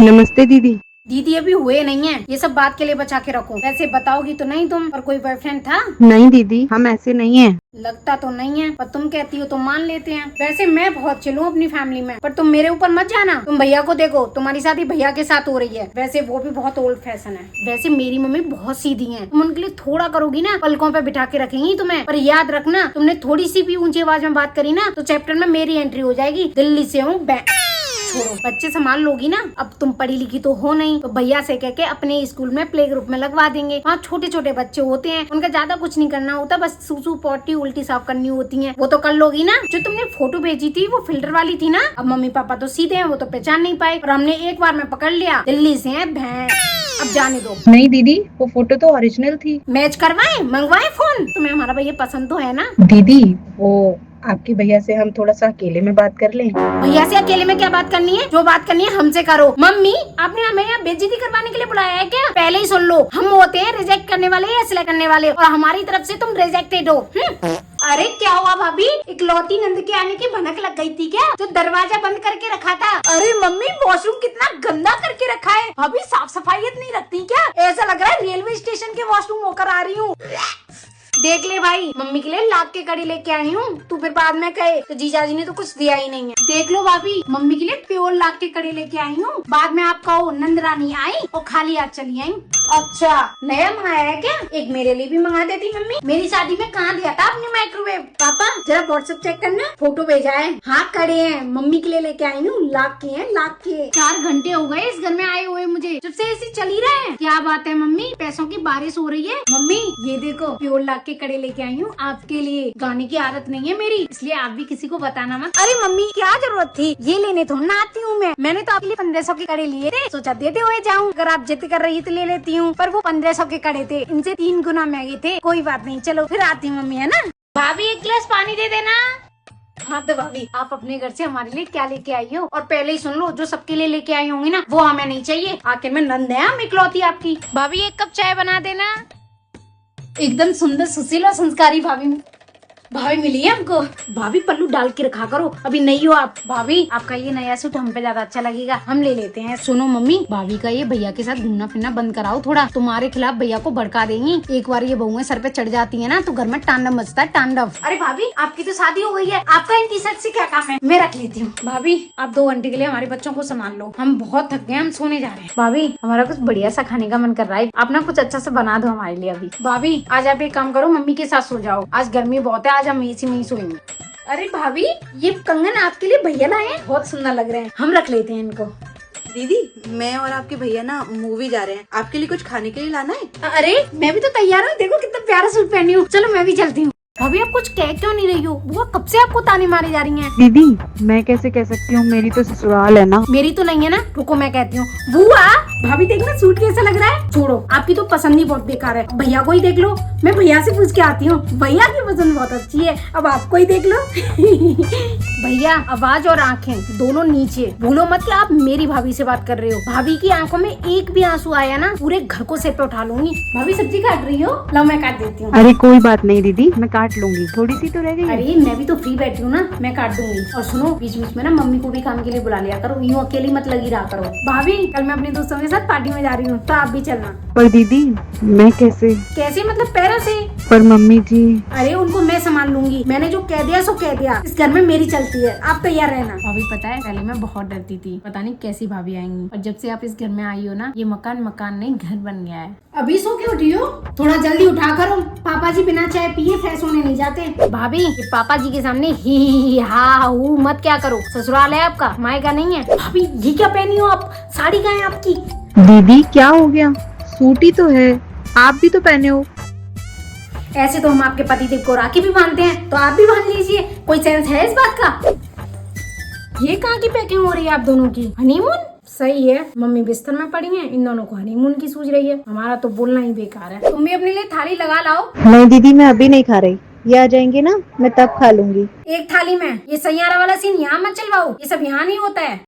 नमस्ते दीदी। दीदी अभी हुए नहीं है, ये सब बात के लिए बचा के रखो। वैसे बताओगी तो नहीं तुम, और कोई बॉयफ्रेंड था? नहीं दीदी, हम ऐसे नहीं हैं। लगता तो नहीं है, पर तुम कहती हो तो मान लेते हैं। वैसे मैं बहुत चिल हूँ अपनी फैमिली में, पर तुम मेरे ऊपर मत जाना। तुम भैया को देखो, तुम्हारी शादी भैया के साथ हो रही है। वैसे वो भी बहुत ओल्ड फैशन है। वैसे मेरी मम्मी बहुत सीधी है, तुम उनके लिए थोड़ा करोगी ना, पलकों पे बिठा के रखेंगी तुम्हें। पर याद रखना, तुमने थोड़ी सी भी ऊंची आवाज में बात करी ना, तो चैप्टर में मेरी एंट्री हो जाएगी। दिल्ली से हूँ, छोड़ो, बच्चे संभाल लोगी ना। अब तुम पढ़ी लिखी तो हो नहीं, तो भैया से कह के अपने स्कूल में प्ले ग्रुप में लगवा देंगे। वहाँ छोटे छोटे बच्चे होते हैं, उनका ज्यादा कुछ नहीं करना होता, बस सूसू पोटी उल्टी साफ करनी होती है। वो तो कर लोगी ना। जो तुमने फोटो भेजी थी वो फिल्टर वाली थी ना। अब मम्मी पापा तो सीधे हैं, वो तो पहचान नहीं पाए, और हमने एक बार में पकड़ लिया, दिल्ली से है भैंस। अब जाने दो। नहीं दीदी, वो फोटो तो ओरिजिनल थी। मैच करवाए, मंगवाए फोन। तुम्हें हमारा भैया पसंद तो है ना? दीदी, वो आपके भैया से हम थोड़ा सा अकेले में बात कर लें। भैया से अकेले में क्या बात करनी है? जो बात करनी है हमसे करो। मम्मी, आपने हमें यहाँ बेइज्जती करवाने के लिए बुलाया है क्या? पहले ही सुन लो, हम होते हैं रिजेक्ट करने वाले या सिलेक्ट करने वाले, और हमारी तरफ से तुम रिजेक्टेड हो। अरे क्या हुआ भाभी? इकलौती नंद के आने की भनक लग गई थी क्या? जो दरवाजा बंद करके रखा था। अरे मम्मी, वॉशरूम कितना गंदा करके रखा है। भाभी साफ सफाई नहीं रखती क्या? ऐसा लग रहा है रेलवे स्टेशन के वॉशरूम होकर आ रही हूँ। देख ले भाई, मम्मी के लिए लाख के कड़ी लेके आई हूँ। तू फिर बाद में कहे तो जीजाजी ने तो कुछ दिया ही नहीं है। देख लो भाभी, मम्मी के लिए प्योर लाख के कड़ी लेके आई हूँ। बाद में आप कहो नंद रानी आई और खाली हाथ चली आई। अच्छा, नया मंगाया है क्या? एक मेरे लिए भी मंगा देती मम्मी। मेरी शादी में कहाँ दिया था आपने माइक्रोवेव? पापा जरा व्हाट्सएप चेक करना, फोटो भेजा है। हाँ कड़े हैं, मम्मी के लिए लेके आई हूँ। लाख के हैं, लाख के। 4 घंटे हो गए इस घर में आए हुए मुझे, जब से ऐसी चल ही रहा है। क्या बात है मम्मी, पैसों की बारिश हो रही है? मम्मी ये देखो, प्योर लाख के कड़े लेके आई हूँ आपके लिए। गाने की आदत नहीं है मेरी, इसलिए आप भी किसी को बताना मत। अरे मम्मी क्या जरूरत थी, ये लेने थोड़ा ना आती हूँ मैं। मैंने तो आपके लिए 1500 के कड़े लिए थे, सोचा देते हुए जाऊँ। अगर आप जिद कर रही तो ले लेती हूँ, पर वो 1500 के कड़े थे, इनसे 3 गुना महंगे थे। कोई बात नहीं, चलो फिर आती हूँ मम्मी, है ना? भाभी एक गिलास पानी दे देना। हाँ तो भाभी, आप अपने घर से हमारे लिए क्या लेके आई हो? और पहले ही सुन लो, जो सबके लिए लेके आई होंगी ना, वो हमें नहीं चाहिए। आखिर में नंद है हम इकलौती आपकी। भाभी एक कप चाय बना देना। एकदम सुंदर सुशील और संस्कारी भाभी भाभी मिली है हमको। भाभी पल्लू डाल के रखा करो, अभी नहीं हो आप। भाभी आपका ये नया सूट हम पे ज्यादा अच्छा लगेगा, हम ले लेते हैं। सुनो मम्मी, भाभी का ये भैया के साथ घूमना फिरना बंद कराओ थोड़ा, तुम्हारे खिलाफ भैया को भड़का देंगी। एक बार ये बहुएं सर पे चढ़ जाती है ना, तो घर में तांडव मचता है, तांडव। अरे भाभी आपकी तो शादी हो गई है, आपका इन टी शर्ट से क्या काम है? मैं रख लेती हूँ। भाभी आप 2 घंटे के लिए हमारे बच्चों को संभाल लो, हम बहुत थक गए, हम सोने जा रहे हैं। भाभी हमारा कुछ बढ़िया सा खाने का मन कर रहा है, आप ना कुछ अच्छा सा बना दो हमारे लिए अभी। भाभी आज आप एक काम करो, मम्मी के साथ सो जाओ, आज गर्मी बहुत है, आज हम एसी में ही सोएंगे। अरे भाभी ये कंगन आपके लिए भैया लाए हैं, बहुत सुंदर लग रहे हैं, हम रख लेते हैं इनको। दीदी मैं और आपके भैया ना मूवी जा रहे हैं, आपके लिए कुछ खाने के लिए लाना है? अरे मैं भी तो तैयार हूँ, देखो कितना प्यारा सूट पहनी हूँ। चलो मैं भी चलती हूँ। भाभी आप कुछ कह क्यों नहीं रही हो? वो कब से आपको ताने मारी जा रही हैं? दीदी मैं कैसे कह सकती हूँ, मेरी तो ससुराल है ना। मेरी तो नहीं है ना, रुको मैं कहती हूँ। बुआ भाभी देखना सूट कैसा लग रहा है। छोड़ो, आपकी तो पसंद ही बहुत बेकार है, भैया को ही देख लो। मैं भैया से पूछ के आती हूँ, भैया की पसंद बहुत अच्छी है, अब आपको ही देख लो। भैया आवाज और आंखें दोनों नीचे, भूलो मत कि आप मेरी भाभी से बात कर रहे हो। भाभी की आंखों में एक भी आंसू आया ना, पूरे घर को सिर पे उठा लूंगी। भाभी सब्जी काट रही हो? लो मैं काट देती हूँ। अरे कोई बात नहीं दीदी, मैं काट लूंगी, थोड़ी सी तो रह गई है। अरे मैं भी तो फ्री बैठी हूँ ना, मैं काट दूंगी। और सुनो, बीच बीच में ना मम्मी को भी काम के लिए बुला लिया करो, यूँ अकेली मत लगी रहा करो। भाभी कल मैं अपने दोस्तों के साथ पार्टी में जा रही हूँ, तो आप भी चलना। पर दीदी मैं कैसे? कैसे मतलब? पैरों से। पर मम्मी जी। अरे उनको मैं संभाल लूंगी, मैंने जो कह दिया सो कह दिया, इस घर में मेरी चलती है, आप तैयार रहना। भाभी पता है, पहले मैं बहुत डरती थी, पता नहीं कैसी भाभी आएंगी, और जब से आप इस घर में आई हो ना, ये मकान नहीं घर बन गया है। अभी सो के उठी हो? थोड़ा जल्दी उठा करो, पापा जी बिना चाय पिए फ्रेश होने नहीं जाते। भाभी पापा जी के सामने ही हा हू मत क्या करो, ससुराल है आपका, मायका नहीं है। भाभी ये क्या पहनी हो आप? साड़ी कहाँ है आपकी? दीदी क्या हो गया, सूट ही तो है, आप भी तो पहने हो। ऐसे तो हम आपके पतिदेव को राखी भी बांधते हैं, तो आप भी बांध लीजिए, कोई सेंस है इस बात का? ये कहाँ की पैकिंग हो रही है आप दोनों की? हनीमून? सही है, मम्मी बिस्तर में पड़ी हैं, इन दोनों को हनीमून की सूझ रही है, हमारा तो बोलना ही बेकार है। तुम भी अपने लिए थाली लगा लाओ। नहीं दीदी मैं अभी नहीं खा रही, ये आ जाएंगे ना, मैं तब खा लूंगी। एक थाली में ये सैयारा वाला सीन यहाँ मत चलवाओ, ये सब यहाँ नहीं होता है।